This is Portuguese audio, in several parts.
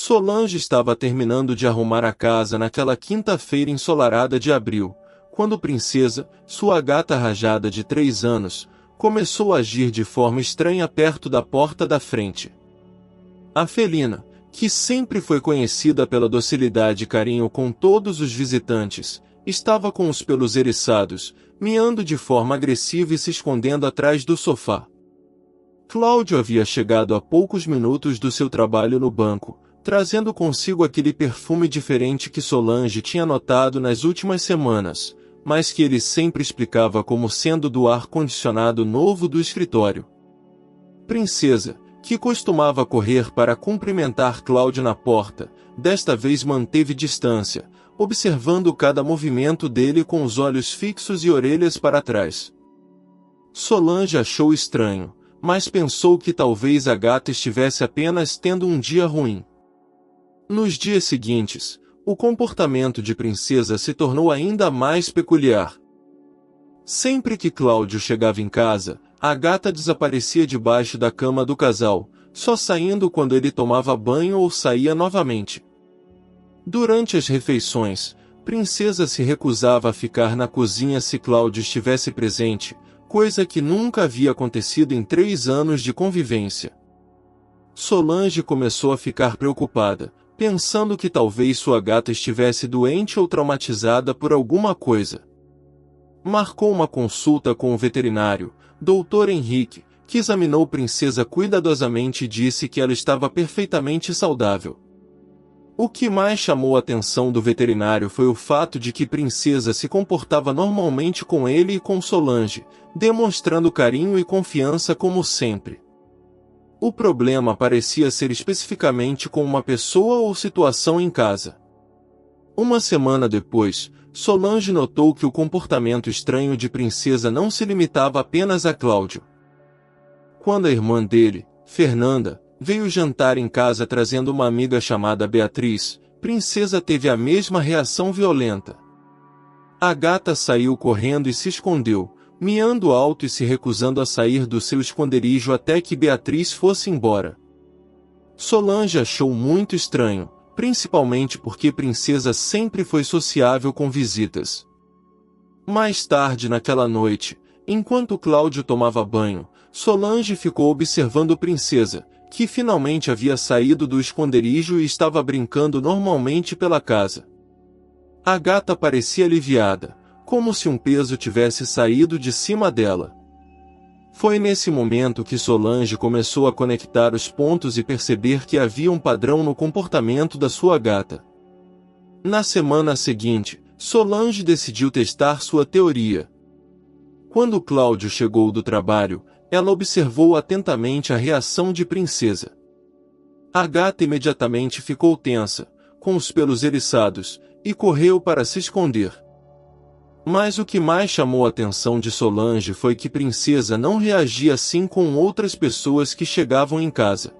Solange estava terminando de arrumar a casa naquela quinta-feira ensolarada de abril, quando Princesa, sua gata rajada de 3 anos, começou a agir de forma estranha perto da porta da frente. A felina, que sempre foi conhecida pela docilidade e carinho com todos os visitantes, estava com os pelos eriçados, miando de forma agressiva e se escondendo atrás do sofá. Cláudio havia chegado há poucos minutos do seu trabalho no banco, trazendo consigo aquele perfume diferente que Solange tinha notado nas últimas semanas, mas que ele sempre explicava como sendo do ar-condicionado novo do escritório. Princesa, que costumava correr para cumprimentar Cláudio na porta, desta vez manteve distância, observando cada movimento dele com os olhos fixos e orelhas para trás. Solange achou estranho, mas pensou que talvez a gata estivesse apenas tendo um dia ruim. Nos dias seguintes, o comportamento de Princesa se tornou ainda mais peculiar. Sempre que Cláudio chegava em casa, a gata desaparecia debaixo da cama do casal, só saindo quando ele tomava banho ou saía novamente. Durante as refeições, Princesa se recusava a ficar na cozinha se Cláudio estivesse presente, coisa que nunca havia acontecido em 3 anos de convivência. Solange começou a ficar preocupada, pensando que talvez sua gata estivesse doente ou traumatizada por alguma coisa. Marcou uma consulta com o veterinário, Dr. Henrique, que examinou Princesa cuidadosamente e disse que ela estava perfeitamente saudável. O que mais chamou a atenção do veterinário foi o fato de que Princesa se comportava normalmente com ele e com Solange, demonstrando carinho e confiança como sempre. O problema parecia ser especificamente com uma pessoa ou situação em casa. Uma semana depois, Solange notou que o comportamento estranho de Princesa não se limitava apenas a Cláudio. Quando a irmã dele, Fernanda, veio jantar em casa trazendo uma amiga chamada Beatriz, Princesa teve a mesma reação violenta. A gata saiu correndo e se escondeu, miando alto e se recusando a sair do seu esconderijo até que Beatriz fosse embora. Solange achou muito estranho, principalmente porque Princesa sempre foi sociável com visitas. Mais tarde naquela noite, enquanto Cláudio tomava banho, Solange ficou observando Princesa, que finalmente havia saído do esconderijo e estava brincando normalmente pela casa. A gata parecia aliviada, como se um peso tivesse saído de cima dela. Foi nesse momento que Solange começou a conectar os pontos e perceber que havia um padrão no comportamento da sua gata. Na semana seguinte, Solange decidiu testar sua teoria. Quando Cláudio chegou do trabalho, ela observou atentamente a reação de Princesa. A gata imediatamente ficou tensa, com os pelos eriçados, e correu para se esconder. Mas o que mais chamou a atenção de Solange foi que Princesa não reagia assim com outras pessoas que chegavam em casa.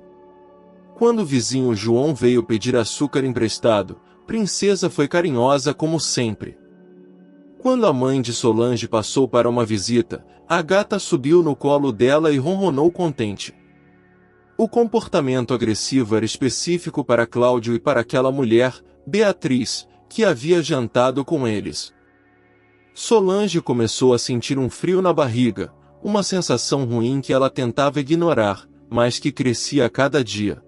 Quando o vizinho João veio pedir açúcar emprestado, Princesa foi carinhosa como sempre. Quando a mãe de Solange passou para uma visita, a gata subiu no colo dela e ronronou contente. O comportamento agressivo era específico para Cláudio e para aquela mulher, Beatriz, que havia jantado com eles. Solange começou a sentir um frio na barriga, uma sensação ruim que ela tentava ignorar, mas que crescia a cada dia.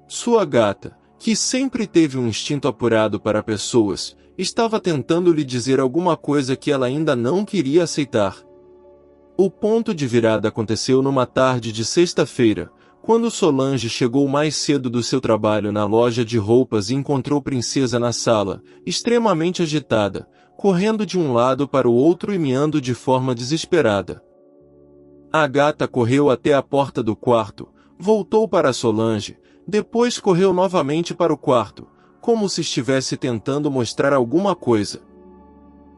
Sua gata, que sempre teve um instinto apurado para pessoas, estava tentando lhe dizer alguma coisa que ela ainda não queria aceitar. O ponto de virada aconteceu numa tarde de sexta-feira, quando Solange chegou mais cedo do seu trabalho na loja de roupas e encontrou Princesa na sala, extremamente agitada, correndo de um lado para o outro e miando de forma desesperada. A gata correu até a porta do quarto, voltou para Solange, depois correu novamente para o quarto, como se estivesse tentando mostrar alguma coisa.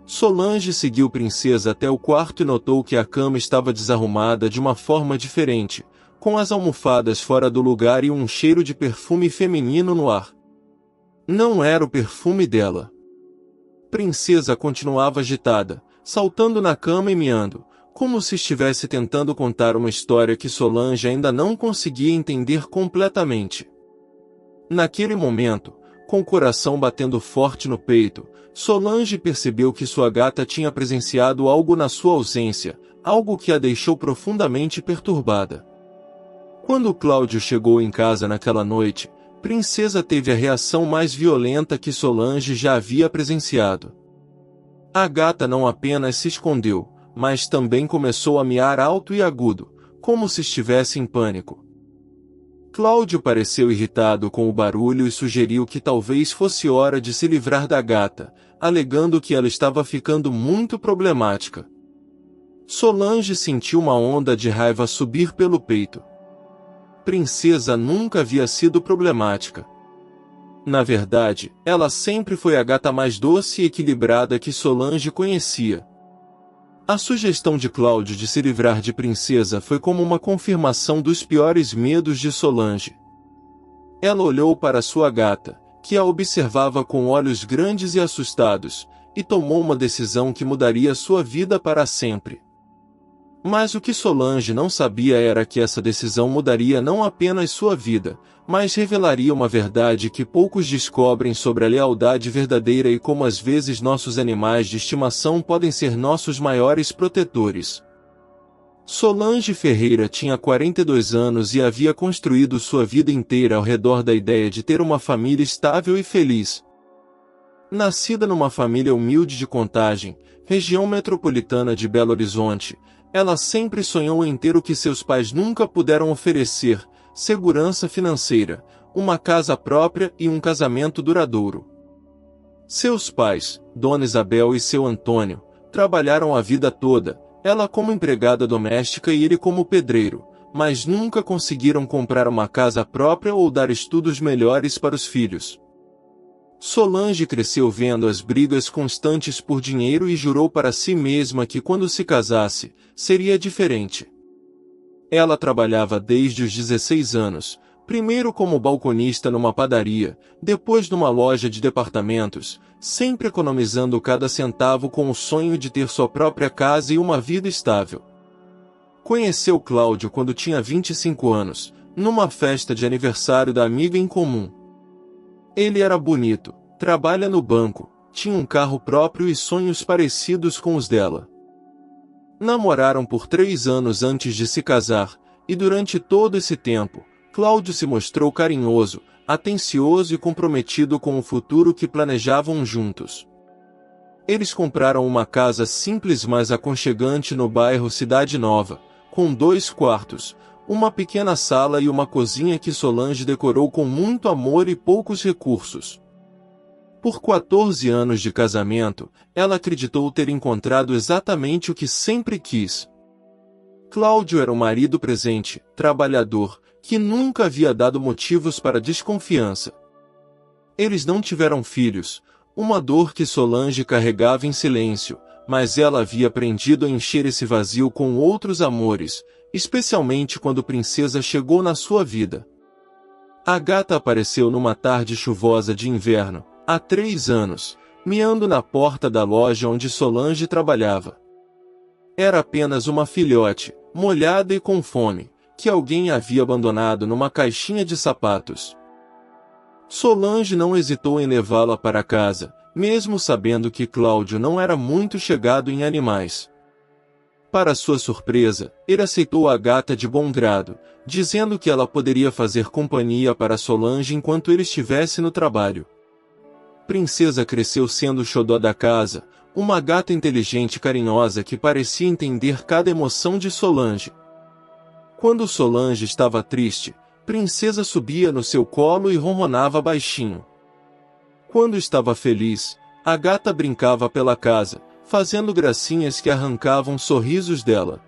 Solange seguiu Princesa até o quarto e notou que a cama estava desarrumada de uma forma diferente, com as almofadas fora do lugar e um cheiro de perfume feminino no ar. Não era o perfume dela. Princesa continuava agitada, saltando na cama e miando, como se estivesse tentando contar uma história que Solange ainda não conseguia entender completamente. Naquele momento, com o coração batendo forte no peito, Solange percebeu que sua gata tinha presenciado algo na sua ausência, algo que a deixou profundamente perturbada. Quando Cláudio chegou em casa naquela noite, Princesa teve a reação mais violenta que Solange já havia presenciado. A gata não apenas se escondeu, mas também começou a miar alto e agudo, como se estivesse em pânico. Cláudio pareceu irritado com o barulho e sugeriu que talvez fosse hora de se livrar da gata, alegando que ela estava ficando muito problemática. Solange sentiu uma onda de raiva subir pelo peito. Princesa nunca havia sido problemática. Na verdade, ela sempre foi a gata mais doce e equilibrada que Solange conhecia. A sugestão de Cláudio de se livrar de Princesa foi como uma confirmação dos piores medos de Solange. Ela olhou para sua gata, que a observava com olhos grandes e assustados, e tomou uma decisão que mudaria sua vida para sempre. Mas o que Solange não sabia era que essa decisão mudaria não apenas sua vida, mas revelaria uma verdade que poucos descobrem sobre a lealdade verdadeira e como às vezes nossos animais de estimação podem ser nossos maiores protetores. Solange Ferreira tinha 42 anos e havia construído sua vida inteira ao redor da ideia de ter uma família estável e feliz. Nascida numa família humilde de Contagem, região metropolitana de Belo Horizonte, ela sempre sonhou em ter o que seus pais nunca puderam oferecer: segurança financeira, uma casa própria e um casamento duradouro. Seus pais, Dona Isabel e seu Antônio, trabalharam a vida toda, ela como empregada doméstica e ele como pedreiro, mas nunca conseguiram comprar uma casa própria ou dar estudos melhores para os filhos. Solange cresceu vendo as brigas constantes por dinheiro e jurou para si mesma que quando se casasse, seria diferente. Ela trabalhava desde os 16 anos, primeiro como balconista numa padaria, depois numa loja de departamentos, sempre economizando cada centavo com o sonho de ter sua própria casa e uma vida estável. Conheceu Cláudio quando tinha 25 anos, numa festa de aniversário da amiga em comum. Ele era bonito, trabalha no banco, tinha um carro próprio e sonhos parecidos com os dela. Namoraram por 3 anos antes de se casar, e durante todo esse tempo, Cláudio se mostrou carinhoso, atencioso e comprometido com o futuro que planejavam juntos. Eles compraram uma casa simples mas aconchegante no bairro Cidade Nova, com 2 quartos, uma pequena sala e uma cozinha que Solange decorou com muito amor e poucos recursos. Por 14 anos de casamento, ela acreditou ter encontrado exatamente o que sempre quis. Cláudio era um marido presente, trabalhador, que nunca havia dado motivos para desconfiança. Eles não tiveram filhos, uma dor que Solange carregava em silêncio, mas ela havia aprendido a encher esse vazio com outros amores, especialmente quando Princesa chegou na sua vida. A gata apareceu numa tarde chuvosa de inverno, há 3 anos, miando na porta da loja onde Solange trabalhava. Era apenas uma filhote, molhada e com fome, que alguém havia abandonado numa caixinha de sapatos. Solange não hesitou em levá-la para casa, mesmo sabendo que Cláudio não era muito chegado em animais. Para sua surpresa, ele aceitou a gata de bom grado, dizendo que ela poderia fazer companhia para Solange enquanto ele estivesse no trabalho. Princesa cresceu sendo o xodó da casa, uma gata inteligente e carinhosa que parecia entender cada emoção de Solange. Quando Solange estava triste, Princesa subia no seu colo e ronronava baixinho. Quando estava feliz, a gata brincava pela casa, fazendo gracinhas que arrancavam sorrisos dela.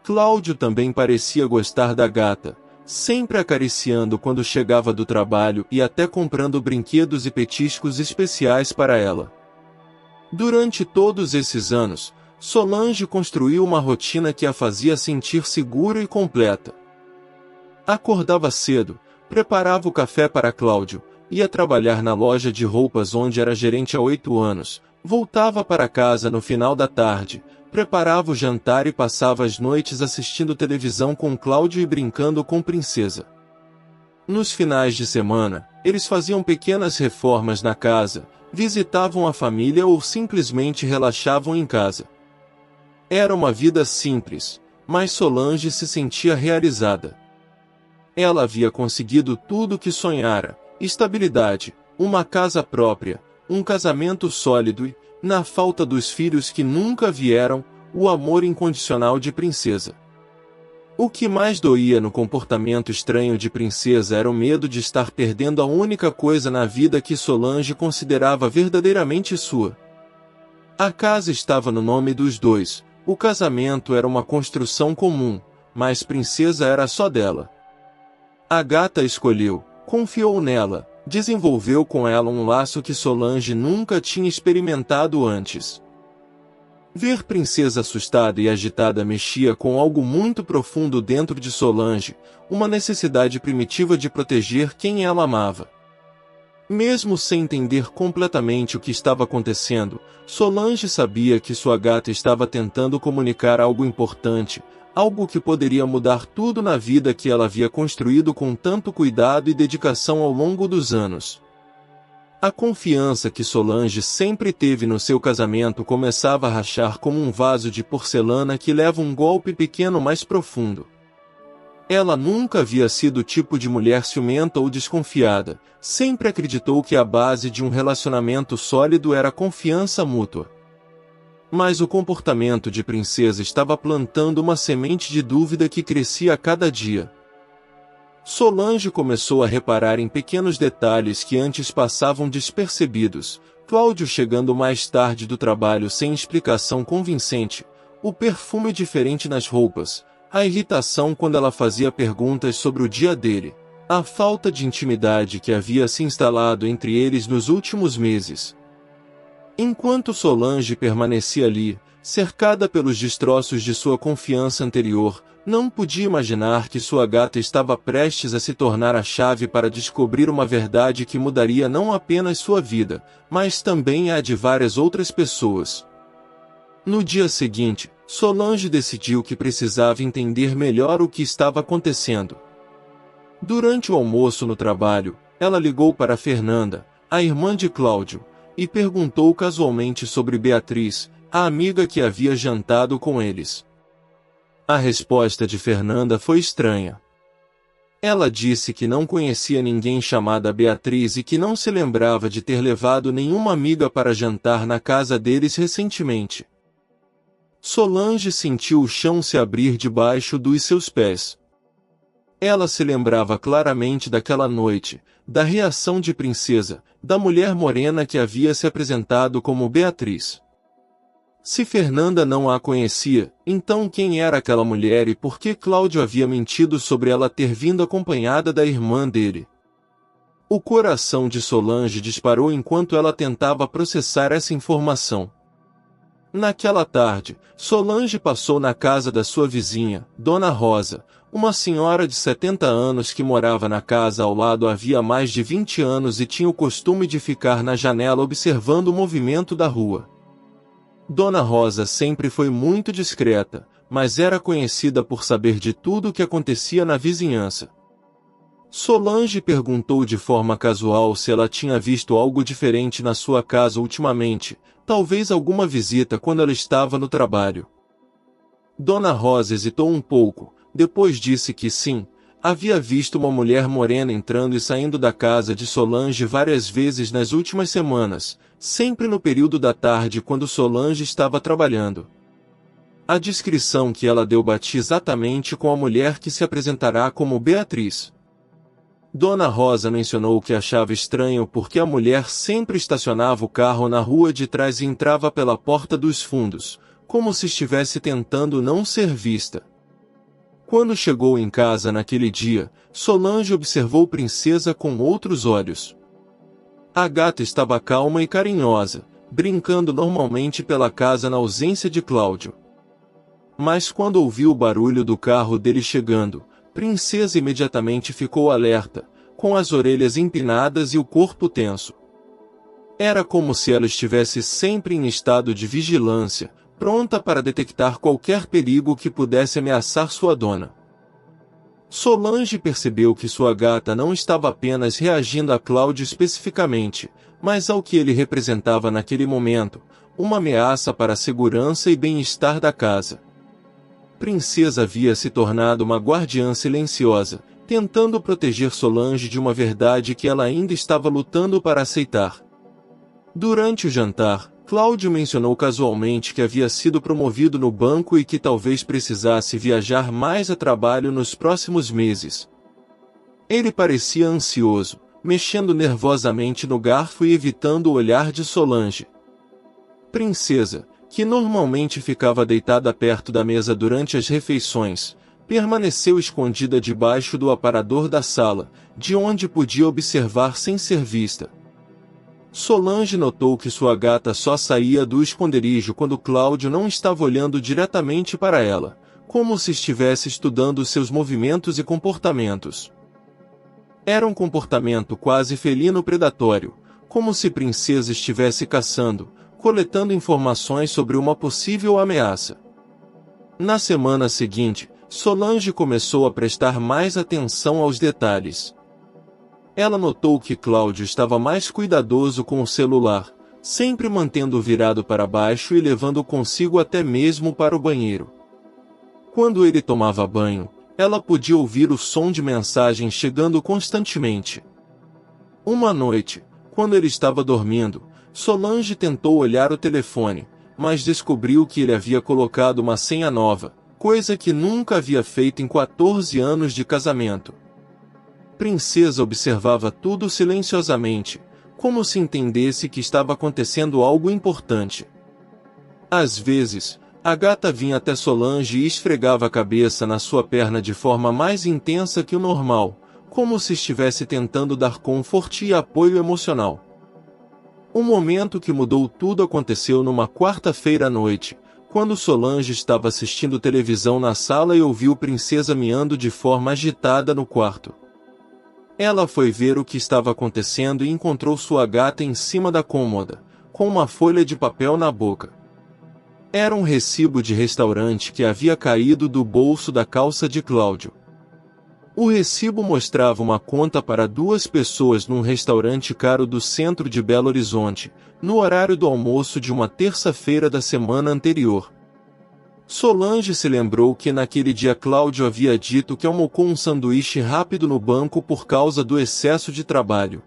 Cláudio também parecia gostar da gata, sempre acariciando quando chegava do trabalho e até comprando brinquedos e petiscos especiais para ela. Durante todos esses anos, Solange construiu uma rotina que a fazia sentir segura e completa. Acordava cedo, preparava o café para Cláudio, ia trabalhar na loja de roupas onde era gerente há 8 anos, voltava para casa no final da tarde, preparava o jantar e passava as noites assistindo televisão com Cláudio e brincando com Princesa. Nos finais de semana, eles faziam pequenas reformas na casa, visitavam a família ou simplesmente relaxavam em casa. Era uma vida simples, mas Solange se sentia realizada. Ela havia conseguido tudo o que sonhara: estabilidade, uma casa própria, um casamento sólido e, na falta dos filhos que nunca vieram, o amor incondicional de Princesa. O que mais doía no comportamento estranho de Princesa era o medo de estar perdendo a única coisa na vida que Solange considerava verdadeiramente sua. A casa estava no nome dos dois, o casamento era uma construção comum, mas Princesa era só dela. A gata escolheu, confiou nela, desenvolveu com ela um laço que Solange nunca tinha experimentado antes. Ver Princesa assustada e agitada mexia com algo muito profundo dentro de Solange, uma necessidade primitiva de proteger quem ela amava. Mesmo sem entender completamente o que estava acontecendo, Solange sabia que sua gata estava tentando comunicar algo importante, algo que poderia mudar tudo na vida que ela havia construído com tanto cuidado e dedicação ao longo dos anos. A confiança que Solange sempre teve no seu casamento começava a rachar como um vaso de porcelana que leva um golpe pequeno mais profundo. Ela nunca havia sido o tipo de mulher ciumenta ou desconfiada, sempre acreditou que a base de um relacionamento sólido era a confiança mútua. Mas o comportamento de Princesa estava plantando uma semente de dúvida que crescia a cada dia. Solange começou a reparar em pequenos detalhes que antes passavam despercebidos: Cláudio chegando mais tarde do trabalho sem explicação convincente, o perfume diferente nas roupas, a irritação quando ela fazia perguntas sobre o dia dele, a falta de intimidade que havia se instalado entre eles nos últimos meses. Enquanto Solange permanecia ali, cercada pelos destroços de sua confiança anterior, não podia imaginar que sua gata estava prestes a se tornar a chave para descobrir uma verdade que mudaria não apenas sua vida, mas também a de várias outras pessoas. No dia seguinte, Solange decidiu que precisava entender melhor o que estava acontecendo. Durante o almoço no trabalho, ela ligou para Fernanda, a irmã de Cláudio, e perguntou casualmente sobre Beatriz, a amiga que havia jantado com eles. A resposta de Fernanda foi estranha. Ela disse que não conhecia ninguém chamada Beatriz e que não se lembrava de ter levado nenhuma amiga para jantar na casa deles recentemente. Solange sentiu o chão se abrir debaixo dos seus pés. Ela se lembrava claramente daquela noite, da reação de Princesa, da mulher morena que havia se apresentado como Beatriz. Se Fernanda não a conhecia, então quem era aquela mulher e por que Cláudio havia mentido sobre ela ter vindo acompanhada da irmã dele? O coração de Solange disparou enquanto ela tentava processar essa informação. Naquela tarde, Solange passou na casa da sua vizinha, Dona Rosa, uma senhora de 70 anos que morava na casa ao lado havia mais de 20 anos e tinha o costume de ficar na janela observando o movimento da rua. Dona Rosa sempre foi muito discreta, mas era conhecida por saber de tudo o que acontecia na vizinhança. Solange perguntou de forma casual se ela tinha visto algo diferente na sua casa ultimamente, talvez alguma visita quando ela estava no trabalho. Dona Rosa hesitou um pouco, depois disse que sim, havia visto uma mulher morena entrando e saindo da casa de Solange várias vezes nas últimas semanas, sempre no período da tarde quando Solange estava trabalhando. A descrição que ela deu batia exatamente com a mulher que se apresentará como Beatriz. Dona Rosa mencionou que achava estranho porque a mulher sempre estacionava o carro na rua de trás e entrava pela porta dos fundos, como se estivesse tentando não ser vista. Quando chegou em casa naquele dia, Solange observou Princesa com outros olhos. A gata estava calma e carinhosa, brincando normalmente pela casa na ausência de Cláudio. Mas quando ouviu o barulho do carro dele chegando, Princesa imediatamente ficou alerta, com as orelhas empinadas e o corpo tenso. Era como se ela estivesse sempre em estado de vigilância, pronta para detectar qualquer perigo que pudesse ameaçar sua dona. Solange percebeu que sua gata não estava apenas reagindo a Cláudio especificamente, mas ao que ele representava naquele momento, uma ameaça para a segurança e bem-estar da casa. Princesa havia se tornado uma guardiã silenciosa, tentando proteger Solange de uma verdade que ela ainda estava lutando para aceitar. Durante o jantar, Cláudio mencionou casualmente que havia sido promovido no banco e que talvez precisasse viajar mais a trabalho nos próximos meses. Ele parecia ansioso, mexendo nervosamente no garfo e evitando o olhar de Solange. Princesa, que normalmente ficava deitada perto da mesa durante as refeições, permaneceu escondida debaixo do aparador da sala, de onde podia observar sem ser vista. Solange notou que sua gata só saía do esconderijo quando Cláudio não estava olhando diretamente para ela, como se estivesse estudando seus movimentos e comportamentos. Era um comportamento quase felino predatório, como se Princesa estivesse caçando, coletando informações sobre uma possível ameaça. Na semana seguinte, Solange começou a prestar mais atenção aos detalhes. Ela notou que Cláudio estava mais cuidadoso com o celular, sempre mantendo-o virado para baixo e levando-o consigo até mesmo para o banheiro. Quando ele tomava banho, ela podia ouvir o som de mensagens chegando constantemente. Uma noite, quando ele estava dormindo, Solange tentou olhar o telefone, mas descobriu que ele havia colocado uma senha nova, coisa que nunca havia feito em 14 anos de casamento. Princesa observava tudo silenciosamente, como se entendesse que estava acontecendo algo importante. Às vezes, a gata vinha até Solange e esfregava a cabeça na sua perna de forma mais intensa que o normal, como se estivesse tentando dar conforto e apoio emocional. O momento que mudou tudo aconteceu numa quarta-feira à noite, quando Solange estava assistindo televisão na sala e ouviu Princesa miando de forma agitada no quarto. Ela foi ver o que estava acontecendo e encontrou sua gata em cima da cômoda, com uma folha de papel na boca. Era um recibo de restaurante que havia caído do bolso da calça de Cláudio. O recibo mostrava uma conta para 2 pessoas num restaurante caro do centro de Belo Horizonte, no horário do almoço de uma terça-feira da semana anterior. Solange se lembrou que naquele dia Cláudio havia dito que almocou um sanduíche rápido no banco por causa do excesso de trabalho.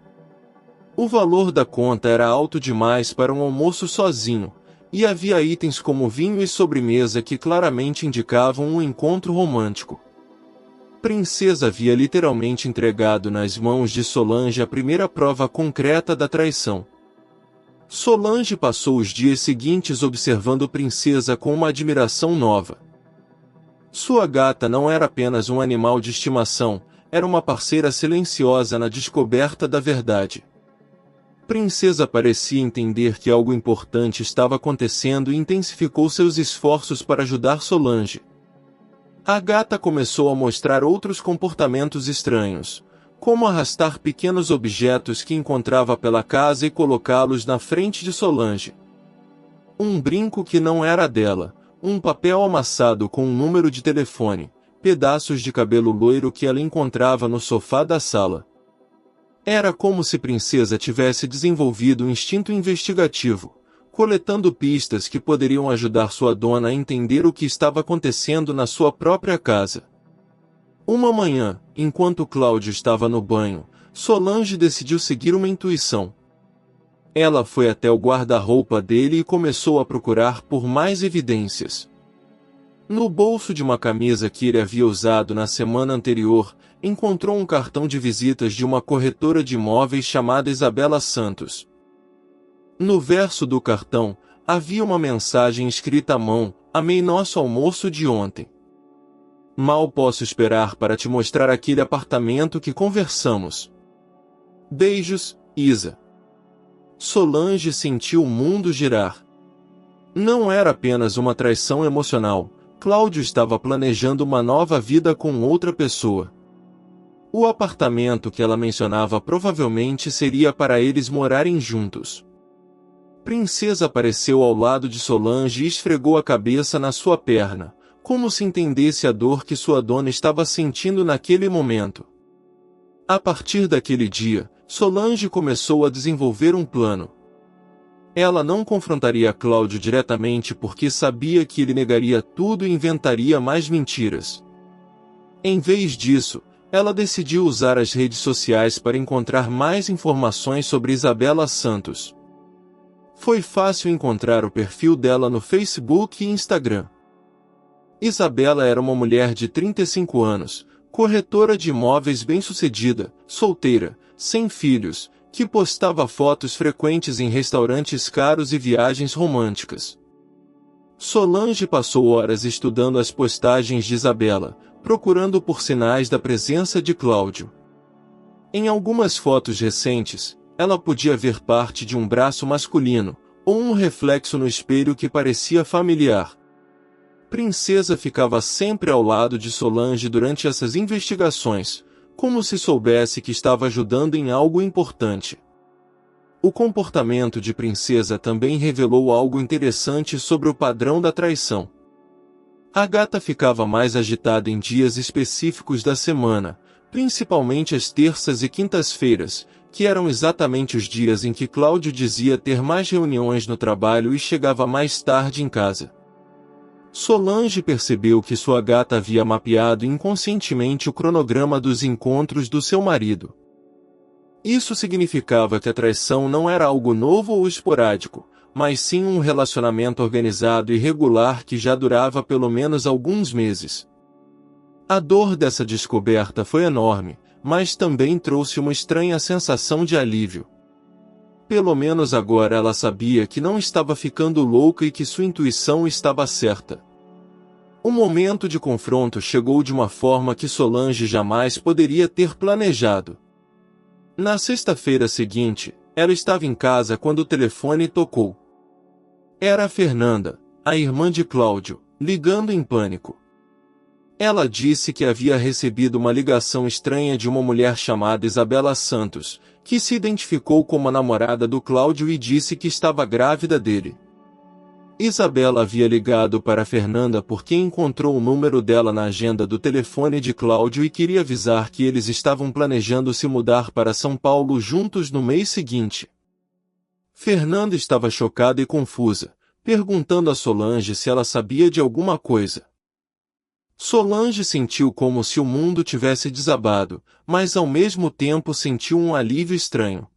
O valor da conta era alto demais para um almoço sozinho, e havia itens como vinho e sobremesa que claramente indicavam um encontro romântico. Princesa havia literalmente entregado nas mãos de Solange a primeira prova concreta da traição. Solange passou os dias seguintes observando Princesa com uma admiração nova. Sua gata não era apenas um animal de estimação, era uma parceira silenciosa na descoberta da verdade. Princesa parecia entender que algo importante estava acontecendo e intensificou seus esforços para ajudar Solange. A gata começou a mostrar outros comportamentos estranhos, como arrastar pequenos objetos que encontrava pela casa e colocá-los na frente de Solange. Um brinco que não era dela, um papel amassado com um número de telefone, pedaços de cabelo loiro que ela encontrava no sofá da sala. Era como se Princesa tivesse desenvolvido um instinto investigativo, coletando pistas que poderiam ajudar sua dona a entender o que estava acontecendo na sua própria casa. Uma manhã, enquanto Cláudio estava no banho, Solange decidiu seguir uma intuição. Ela foi até o guarda-roupa dele e começou a procurar por mais evidências. No bolso de uma camisa que ele havia usado na semana anterior, encontrou um cartão de visitas de uma corretora de imóveis chamada Isabela Santos. No verso do cartão, havia uma mensagem escrita à mão: "Amei nosso almoço de ontem. Mal posso esperar para te mostrar aquele apartamento que conversamos. Beijos, Isa." Solange sentiu o mundo girar. Não era apenas uma traição emocional, Cláudio estava planejando uma nova vida com outra pessoa. O apartamento que ela mencionava provavelmente seria para eles morarem juntos. Princesa apareceu ao lado de Solange e esfregou a cabeça na sua perna, como se entendesse a dor que sua dona estava sentindo naquele momento. A partir daquele dia, Solange começou a desenvolver um plano. Ela não confrontaria Cláudio diretamente porque sabia que ele negaria tudo e inventaria mais mentiras. Em vez disso, ela decidiu usar as redes sociais para encontrar mais informações sobre Isabela Santos. Foi fácil encontrar o perfil dela no Facebook e Instagram. Isabela era uma mulher de 35 anos, corretora de imóveis bem-sucedida, solteira, sem filhos, que postava fotos frequentes em restaurantes caros e viagens românticas. Solange passou horas estudando as postagens de Isabela, procurando por sinais da presença de Cláudio. Em algumas fotos recentes, ela podia ver parte de um braço masculino, ou um reflexo no espelho que parecia familiar. Princesa ficava sempre ao lado de Solange durante essas investigações, como se soubesse que estava ajudando em algo importante. O comportamento de Princesa também revelou algo interessante sobre o padrão da traição. A gata ficava mais agitada em dias específicos da semana, principalmente as terças e quintas-feiras, que eram exatamente os dias em que Cláudio dizia ter mais reuniões no trabalho e chegava mais tarde em casa. Solange percebeu que sua gata havia mapeado inconscientemente o cronograma dos encontros do seu marido. Isso significava que a traição não era algo novo ou esporádico, mas sim um relacionamento organizado e regular que já durava pelo menos alguns meses. A dor dessa descoberta foi enorme, mas também trouxe uma estranha sensação de alívio. Pelo menos agora ela sabia que não estava ficando louca e que sua intuição estava certa. O momento de confronto chegou de uma forma que Solange jamais poderia ter planejado. Na sexta-feira seguinte, ela estava em casa quando o telefone tocou. Era a Fernanda, a irmã de Cláudio, ligando em pânico. Ela disse que havia recebido uma ligação estranha de uma mulher chamada Isabela Santos, que se identificou como a namorada do Cláudio e disse que estava grávida dele. Isabela havia ligado para Fernanda porque encontrou o número dela na agenda do telefone de Cláudio e queria avisar que eles estavam planejando se mudar para São Paulo juntos no mês seguinte. Fernanda estava chocada e confusa, perguntando a Solange se ela sabia de alguma coisa. Solange sentiu como se o mundo tivesse desabado, mas ao mesmo tempo sentiu um alívio estranho.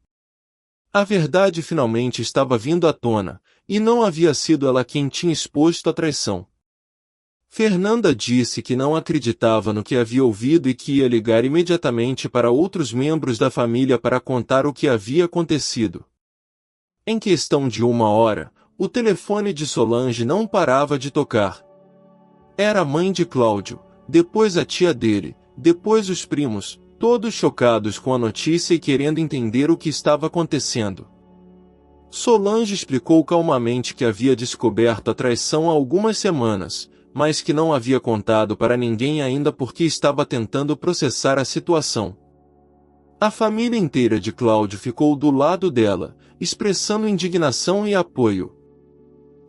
A verdade finalmente estava vindo à tona, e não havia sido ela quem tinha exposto a traição. Fernanda disse que não acreditava no que havia ouvido e que ia ligar imediatamente para outros membros da família para contar o que havia acontecido. Em questão de 1 hora, o telefone de Solange não parava de tocar. Era a mãe de Cláudio, depois a tia dele, depois os primos, todos chocados com a notícia e querendo entender o que estava acontecendo. Solange explicou calmamente que havia descoberto a traição há algumas semanas, mas que não havia contado para ninguém ainda porque estava tentando processar a situação. A família inteira de Cláudio ficou do lado dela, expressando indignação e apoio.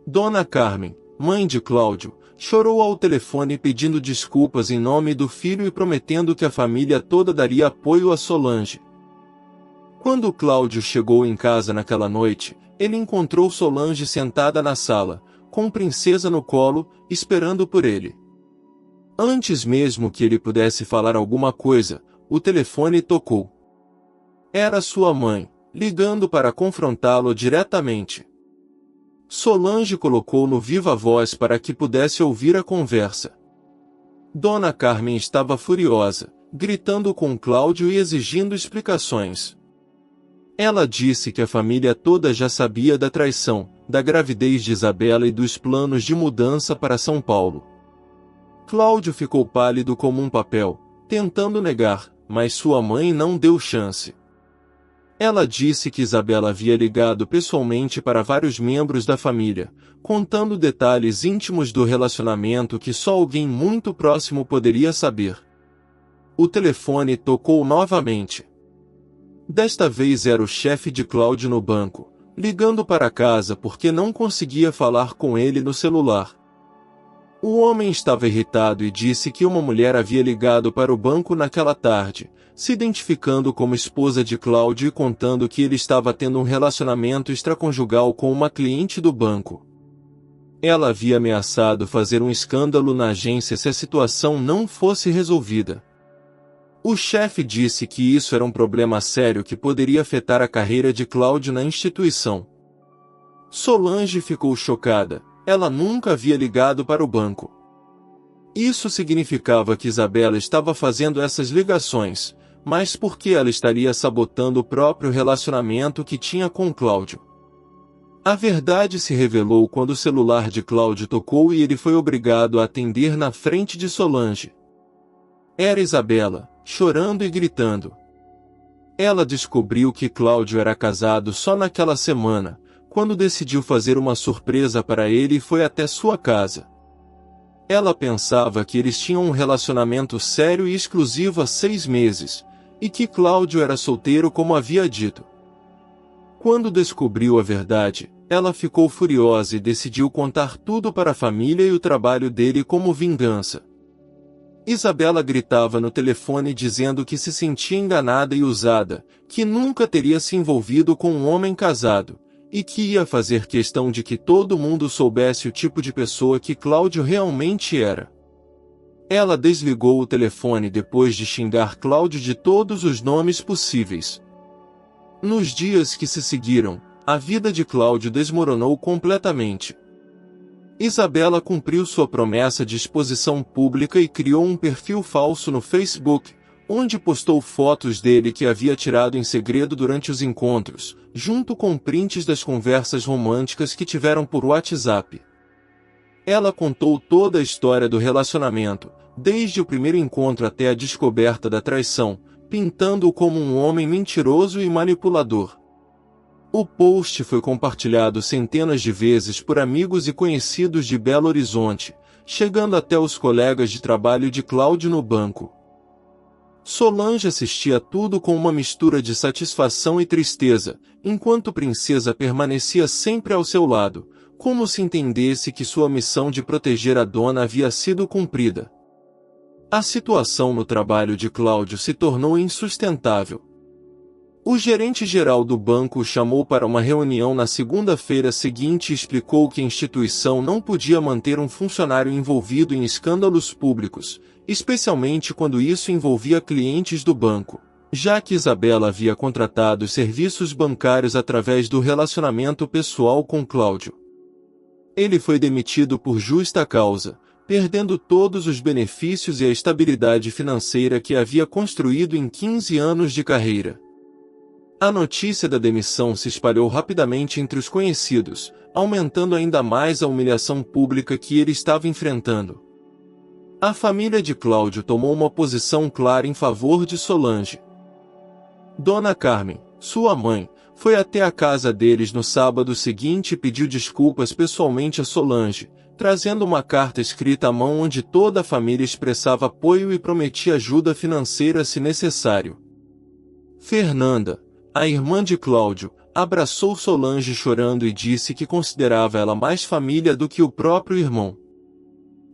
Dona Carmen, mãe de Cláudio, chorou ao telefone pedindo desculpas em nome do filho e prometendo que a família toda daria apoio a Solange. Quando Cláudio chegou em casa naquela noite, ele encontrou Solange sentada na sala, com Princesa no colo, esperando por ele. Antes mesmo que ele pudesse falar alguma coisa, o telefone tocou. Era sua mãe, ligando para confrontá-lo diretamente. Solange colocou no viva voz para que pudesse ouvir a conversa. Dona Carmen estava furiosa, gritando com Cláudio e exigindo explicações. Ela disse que a família toda já sabia da traição, da gravidez de Isabela e dos planos de mudança para São Paulo. Cláudio ficou pálido como um papel, tentando negar, mas sua mãe não deu chance. Ela disse que Isabela havia ligado pessoalmente para vários membros da família, contando detalhes íntimos do relacionamento que só alguém muito próximo poderia saber. O telefone tocou novamente. Desta vez era o chefe de Cláudio no banco, ligando para casa porque não conseguia falar com ele no celular. O homem estava irritado e disse que uma mulher havia ligado para o banco naquela tarde, se identificando como esposa de Cláudio e contando que ele estava tendo um relacionamento extraconjugal com uma cliente do banco. Ela havia ameaçado fazer um escândalo na agência se a situação não fosse resolvida. O chefe disse que isso era um problema sério que poderia afetar a carreira de Cláudio na instituição. Solange ficou chocada. Ela nunca havia ligado para o banco. Isso significava que Isabela estava fazendo essas ligações, mas por que ela estaria sabotando o próprio relacionamento que tinha com Cláudio? A verdade se revelou quando o celular de Cláudio tocou e ele foi obrigado a atender na frente de Solange. Era Isabela, chorando e gritando. Ela descobriu que Cláudio era casado só naquela semana, quando decidiu fazer uma surpresa para ele e foi até sua casa. Ela pensava que eles tinham um relacionamento sério e exclusivo há 6 meses, e que Cláudio era solteiro como havia dito. Quando descobriu a verdade, ela ficou furiosa e decidiu contar tudo para a família e o trabalho dele como vingança. Isabela gritava no telefone dizendo que se sentia enganada e usada, que nunca teria se envolvido com um homem casado, e que ia fazer questão de que todo mundo soubesse o tipo de pessoa que Cláudio realmente era. Ela desligou o telefone depois de xingar Cláudio de todos os nomes possíveis. Nos dias que se seguiram, a vida de Cláudio desmoronou completamente. Isabela cumpriu sua promessa de exposição pública e criou um perfil falso no Facebook, onde postou fotos dele que havia tirado em segredo durante os encontros, junto com prints das conversas românticas que tiveram por WhatsApp. Ela contou toda a história do relacionamento, desde o primeiro encontro até a descoberta da traição, pintando-o como um homem mentiroso e manipulador. O post foi compartilhado centenas de vezes por amigos e conhecidos de Belo Horizonte, chegando até os colegas de trabalho de Cláudio no banco. Solange assistia tudo com uma mistura de satisfação e tristeza, enquanto Princesa permanecia sempre ao seu lado, como se entendesse que sua missão de proteger a dona havia sido cumprida. A situação no trabalho de Cláudio se tornou insustentável. O gerente-geral do banco o chamou para uma reunião na segunda-feira seguinte e explicou que a instituição não podia manter um funcionário envolvido em escândalos públicos, especialmente quando isso envolvia clientes do banco, já que Isabela havia contratado os serviços bancários através do relacionamento pessoal com Cláudio. Ele foi demitido por justa causa, perdendo todos os benefícios e a estabilidade financeira que havia construído em 15 anos de carreira. A notícia da demissão se espalhou rapidamente entre os conhecidos, aumentando ainda mais a humilhação pública que ele estava enfrentando. A família de Cláudio tomou uma posição clara em favor de Solange. Dona Carmen, sua mãe, foi até a casa deles no sábado seguinte e pediu desculpas pessoalmente a Solange, trazendo uma carta escrita à mão onde toda a família expressava apoio e prometia ajuda financeira se necessário. Fernanda, a irmã de Cláudio, abraçou Solange chorando e disse que considerava ela mais família do que o próprio irmão.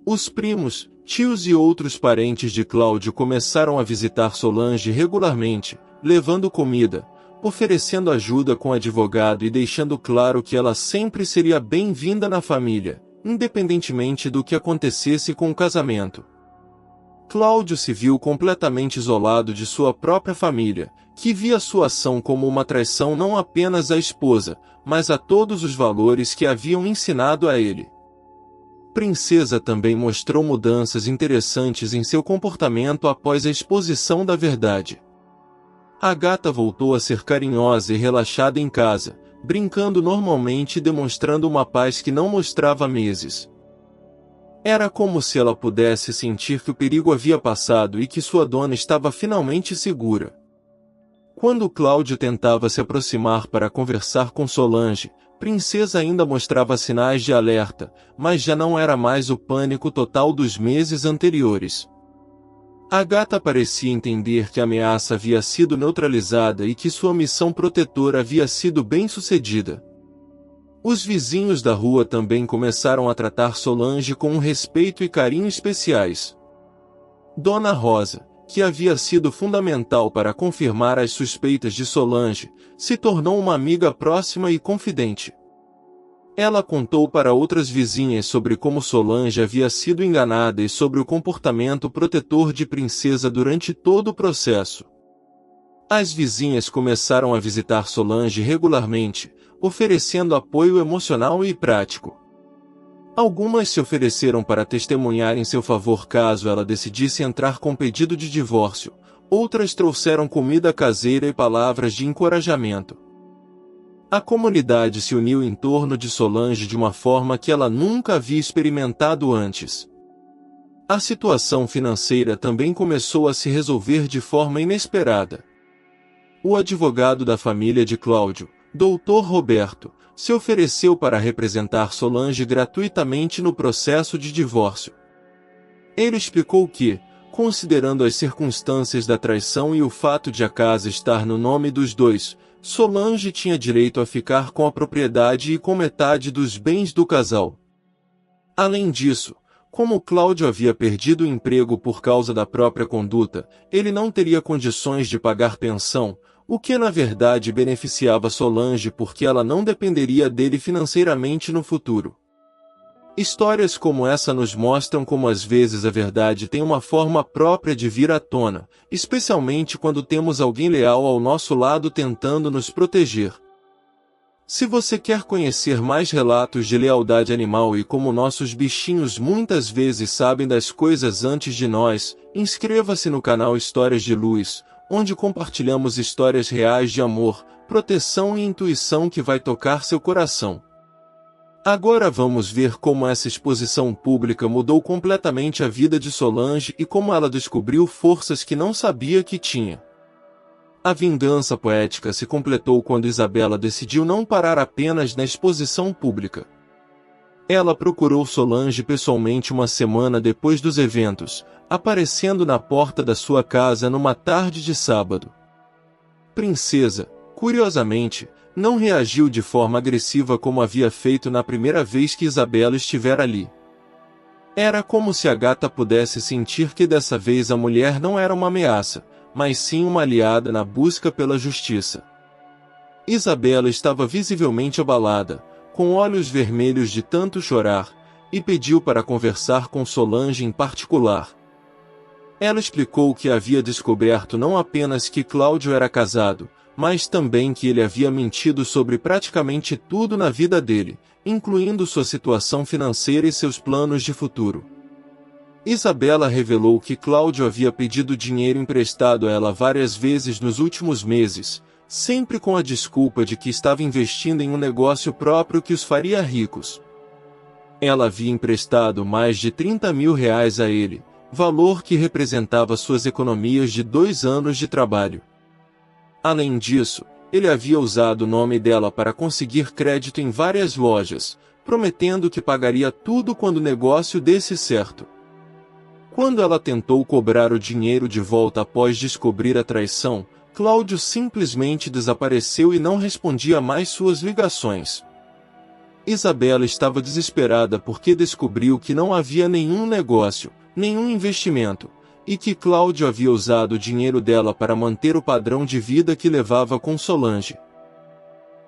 Os primos, tios e outros parentes de Cláudio começaram a visitar Solange regularmente, levando comida, oferecendo ajuda com advogado e deixando claro que ela sempre seria bem-vinda na família, independentemente do que acontecesse com o casamento. Cláudio se viu completamente isolado de sua própria família, que via sua ação como uma traição não apenas à esposa, mas a todos os valores que haviam ensinado a ele. Princesa também mostrou mudanças interessantes em seu comportamento após a exposição da verdade. A gata voltou a ser carinhosa e relaxada em casa, brincando normalmente e demonstrando uma paz que não mostrava há meses. Era como se ela pudesse sentir que o perigo havia passado e que sua dona estava finalmente segura. Quando Cláudio tentava se aproximar para conversar com Solange, Princesa ainda mostrava sinais de alerta, mas já não era mais o pânico total dos meses anteriores. A gata parecia entender que a ameaça havia sido neutralizada e que sua missão protetora havia sido bem-sucedida. Os vizinhos da rua também começaram a tratar Solange com um respeito e carinho especiais. Dona Rosa, que havia sido fundamental para confirmar as suspeitas de Solange, se tornou uma amiga próxima e confidente. Ela contou para outras vizinhas sobre como Solange havia sido enganada e sobre o comportamento protetor de Princesa durante todo o processo. As vizinhas começaram a visitar Solange regularmente, oferecendo apoio emocional e prático. Algumas se ofereceram para testemunhar em seu favor caso ela decidisse entrar com pedido de divórcio, outras trouxeram comida caseira e palavras de encorajamento. A comunidade se uniu em torno de Solange de uma forma que ela nunca havia experimentado antes. A situação financeira também começou a se resolver de forma inesperada. O advogado da família de Cláudio, Dr. Roberto, se ofereceu para representar Solange gratuitamente no processo de divórcio. Ele explicou que, considerando as circunstâncias da traição e o fato de a casa estar no nome dos dois, Solange tinha direito a ficar com a propriedade e com metade dos bens do casal. Além disso, como Cláudio havia perdido o emprego por causa da própria conduta, ele não teria condições de pagar pensão, o que na verdade beneficiava Solange porque ela não dependeria dele financeiramente no futuro. Histórias como essa nos mostram como às vezes a verdade tem uma forma própria de vir à tona, especialmente quando temos alguém leal ao nosso lado tentando nos proteger. Se você quer conhecer mais relatos de lealdade animal e como nossos bichinhos muitas vezes sabem das coisas antes de nós, inscreva-se no canal Histórias de Luz, onde compartilhamos histórias reais de amor, proteção e intuição que vai tocar seu coração. Agora vamos ver como essa exposição pública mudou completamente a vida de Solange e como ela descobriu forças que não sabia que tinha. A vingança poética se completou quando Isabela decidiu não parar apenas na exposição pública. Ela procurou Solange pessoalmente uma semana depois dos eventos, aparecendo na porta da sua casa numa tarde de sábado. Princesa, curiosamente, não reagiu de forma agressiva como havia feito na primeira vez que Isabela estivera ali. Era como se a gata pudesse sentir que dessa vez a mulher não era uma ameaça, mas sim uma aliada na busca pela justiça. Isabela estava visivelmente abalada, com olhos vermelhos de tanto chorar, e pediu para conversar com Solange em particular. Ela explicou que havia descoberto não apenas que Cláudio era casado, mas também que ele havia mentido sobre praticamente tudo na vida dele, incluindo sua situação financeira e seus planos de futuro. Isabela revelou que Cláudio havia pedido dinheiro emprestado a ela várias vezes nos últimos meses, sempre com a desculpa de que estava investindo em um negócio próprio que os faria ricos. Ela havia emprestado mais de R$30 mil a ele, valor que representava suas economias de 2 anos de trabalho. Além disso, ele havia usado o nome dela para conseguir crédito em várias lojas, prometendo que pagaria tudo quando o negócio desse certo. Quando ela tentou cobrar o dinheiro de volta após descobrir a traição, Cláudio simplesmente desapareceu e não respondia mais suas ligações. Isabela estava desesperada porque descobriu que não havia nenhum negócio, nenhum investimento, e que Cláudio havia usado o dinheiro dela para manter o padrão de vida que levava com Solange.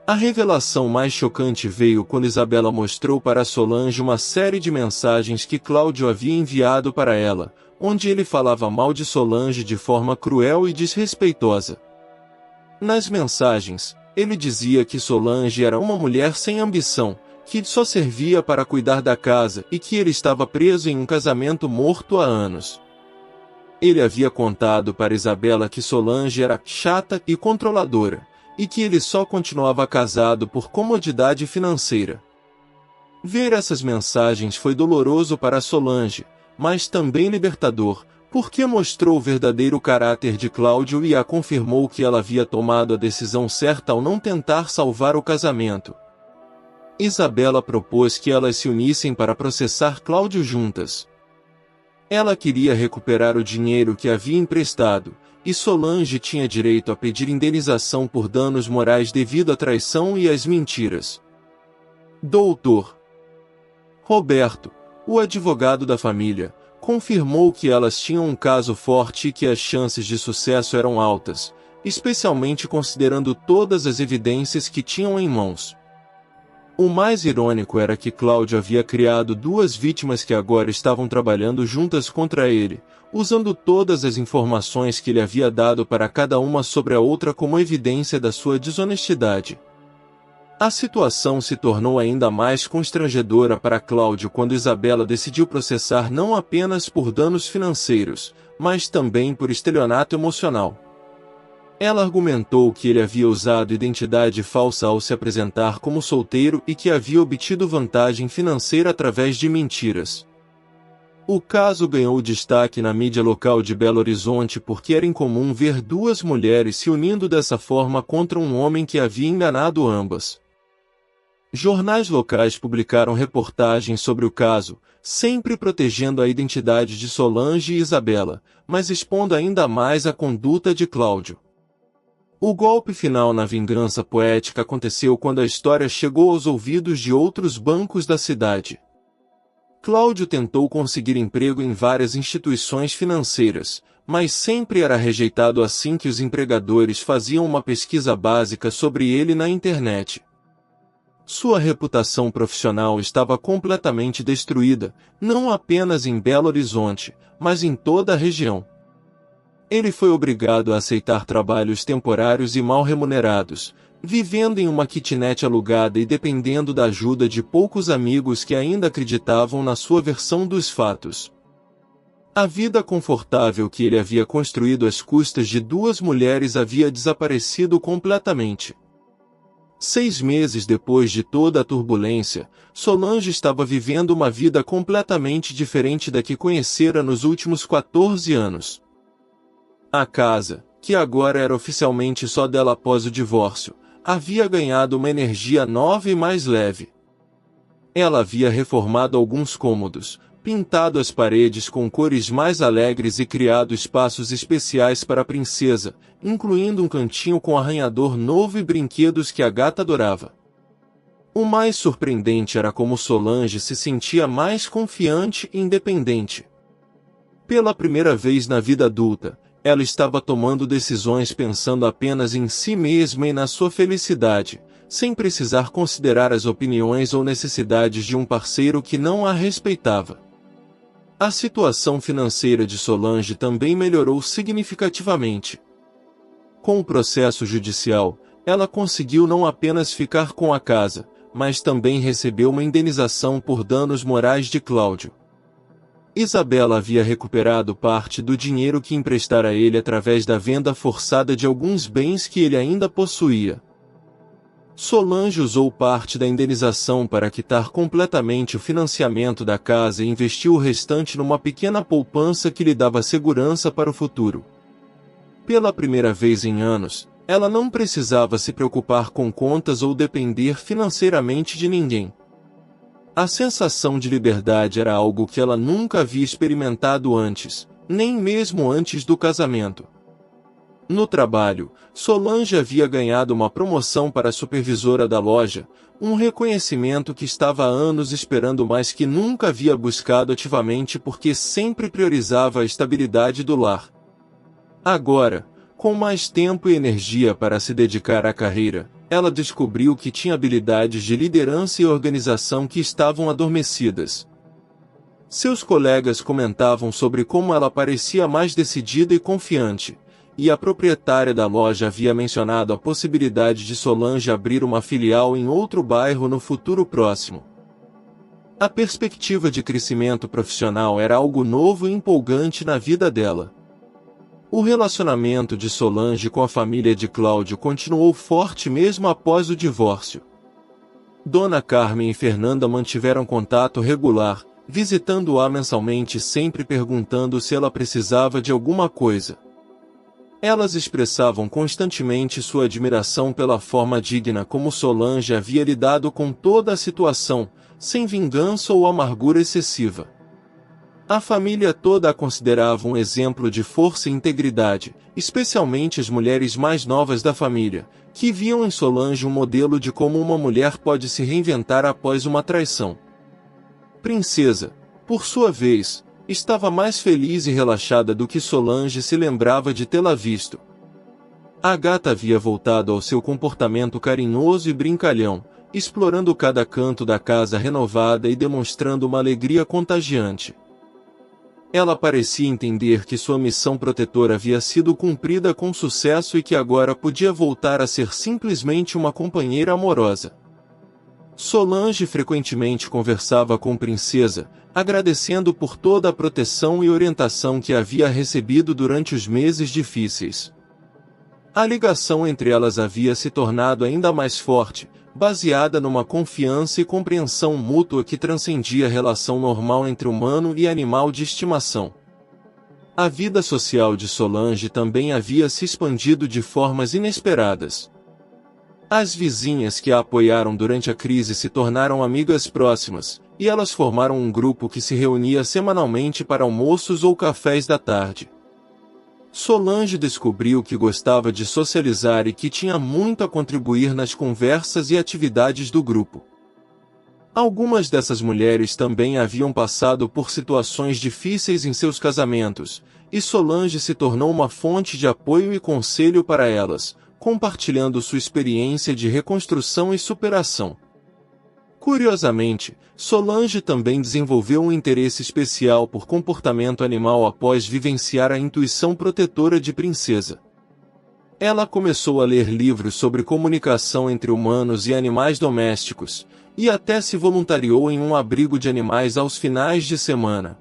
A revelação mais chocante veio quando Isabela mostrou para Solange uma série de mensagens que Cláudio havia enviado para ela, onde ele falava mal de Solange de forma cruel e desrespeitosa. Nas mensagens, ele dizia que Solange era uma mulher sem ambição, que só servia para cuidar da casa e que ele estava preso em um casamento morto há anos. Ele havia contado para Isabela que Solange era chata e controladora, e que ele só continuava casado por comodidade financeira. Ver essas mensagens foi doloroso para Solange, mas também libertador, porque mostrou o verdadeiro caráter de Cláudio e a confirmou que ela havia tomado a decisão certa ao não tentar salvar o casamento. Isabela propôs que elas se unissem para processar Cláudio juntas. Ela queria recuperar o dinheiro que havia emprestado, e Solange tinha direito a pedir indenização por danos morais devido à traição e às mentiras. Doutor Roberto, o advogado da família, confirmou que elas tinham um caso forte e que as chances de sucesso eram altas, especialmente considerando todas as evidências que tinham em mãos. O mais irônico era que Cláudio havia criado duas vítimas que agora estavam trabalhando juntas contra ele, usando todas as informações que ele havia dado para cada uma sobre a outra como evidência da sua desonestidade. A situação se tornou ainda mais constrangedora para Cláudio quando Isabela decidiu processar não apenas por danos financeiros, mas também por estelionato emocional. Ela argumentou que ele havia usado identidade falsa ao se apresentar como solteiro e que havia obtido vantagem financeira através de mentiras. O caso ganhou destaque na mídia local de Belo Horizonte porque era incomum ver duas mulheres se unindo dessa forma contra um homem que havia enganado ambas. Jornais locais publicaram reportagens sobre o caso, sempre protegendo a identidade de Solange e Isabela, mas expondo ainda mais a conduta de Cláudio. O golpe final na vingança poética aconteceu quando a história chegou aos ouvidos de outros bancos da cidade. Cláudio tentou conseguir emprego em várias instituições financeiras, mas sempre era rejeitado assim que os empregadores faziam uma pesquisa básica sobre ele na internet. Sua reputação profissional estava completamente destruída, não apenas em Belo Horizonte, mas em toda a região. Ele foi obrigado a aceitar trabalhos temporários e mal remunerados, vivendo em uma kitnet alugada e dependendo da ajuda de poucos amigos que ainda acreditavam na sua versão dos fatos. A vida confortável que ele havia construído às custas de duas mulheres havia desaparecido completamente. 6 meses depois de toda a turbulência, Solange estava vivendo uma vida completamente diferente da que conhecera nos últimos 14 anos. A casa, que agora era oficialmente só dela após o divórcio, havia ganhado uma energia nova e mais leve. Ela havia reformado alguns cômodos, pintado as paredes com cores mais alegres e criado espaços especiais para a princesa, incluindo um cantinho com arranhador novo e brinquedos que a gata adorava. O mais surpreendente era como Solange se sentia mais confiante e independente. Pela primeira vez na vida adulta, ela estava tomando decisões pensando apenas em si mesma e na sua felicidade, sem precisar considerar as opiniões ou necessidades de um parceiro que não a respeitava. A situação financeira de Solange também melhorou significativamente. Com o processo judicial, ela conseguiu não apenas ficar com a casa, mas também recebeu uma indenização por danos morais de Cláudio. Isabela havia recuperado parte do dinheiro que emprestara a ele através da venda forçada de alguns bens que ele ainda possuía. Solange usou parte da indenização para quitar completamente o financiamento da casa e investiu o restante numa pequena poupança que lhe dava segurança para o futuro. Pela primeira vez em anos, ela não precisava se preocupar com contas ou depender financeiramente de ninguém. A sensação de liberdade era algo que ela nunca havia experimentado antes, nem mesmo antes do casamento. No trabalho, Solange havia ganhado uma promoção para supervisora da loja, um reconhecimento que estava há anos esperando, mas que nunca havia buscado ativamente porque sempre priorizava a estabilidade do lar. Agora, com mais tempo e energia para se dedicar à carreira, ela descobriu que tinha habilidades de liderança e organização que estavam adormecidas. Seus colegas comentavam sobre como ela parecia mais decidida e confiante, e a proprietária da loja havia mencionado a possibilidade de Solange abrir uma filial em outro bairro no futuro próximo. A perspectiva de crescimento profissional era algo novo e empolgante na vida dela. O relacionamento de Solange com a família de Cláudio continuou forte mesmo após o divórcio. Dona Carmen e Fernanda mantiveram contato regular, visitando-a mensalmente e sempre perguntando se ela precisava de alguma coisa. Elas expressavam constantemente sua admiração pela forma digna como Solange havia lidado com toda a situação, sem vingança ou amargura excessiva. A família toda a considerava um exemplo de força e integridade, especialmente as mulheres mais novas da família, que viam em Solange um modelo de como uma mulher pode se reinventar após uma traição. Princesa, por sua vez, estava mais feliz e relaxada do que Solange se lembrava de tê-la visto. A gata havia voltado ao seu comportamento carinhoso e brincalhão, explorando cada canto da casa renovada e demonstrando uma alegria contagiante. Ela parecia entender que sua missão protetora havia sido cumprida com sucesso e que agora podia voltar a ser simplesmente uma companheira amorosa. Solange frequentemente conversava com Princesa, agradecendo por toda a proteção e orientação que havia recebido durante os meses difíceis. A ligação entre elas havia se tornado ainda mais forte, baseada numa confiança e compreensão mútua que transcendia a relação normal entre humano e animal de estimação. A vida social de Solange também havia se expandido de formas inesperadas. As vizinhas que a apoiaram durante a crise se tornaram amigas próximas, e elas formaram um grupo que se reunia semanalmente para almoços ou cafés da tarde. Solange descobriu que gostava de socializar e que tinha muito a contribuir nas conversas e atividades do grupo. Algumas dessas mulheres também haviam passado por situações difíceis em seus casamentos, e Solange se tornou uma fonte de apoio e conselho para elas, compartilhando sua experiência de reconstrução e superação. Curiosamente, Solange também desenvolveu um interesse especial por comportamento animal após vivenciar a intuição protetora de Princesa. Ela começou a ler livros sobre comunicação entre humanos e animais domésticos, e até se voluntariou em um abrigo de animais aos finais de semana.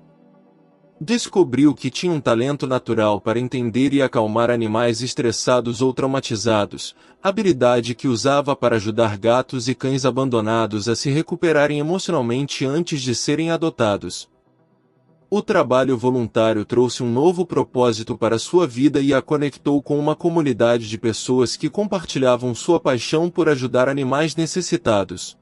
Descobriu que tinha um talento natural para entender e acalmar animais estressados ou traumatizados, habilidade que usava para ajudar gatos e cães abandonados a se recuperarem emocionalmente antes de serem adotados. O trabalho voluntário trouxe um novo propósito para sua vida e a conectou com uma comunidade de pessoas que compartilhavam sua paixão por ajudar animais necessitados.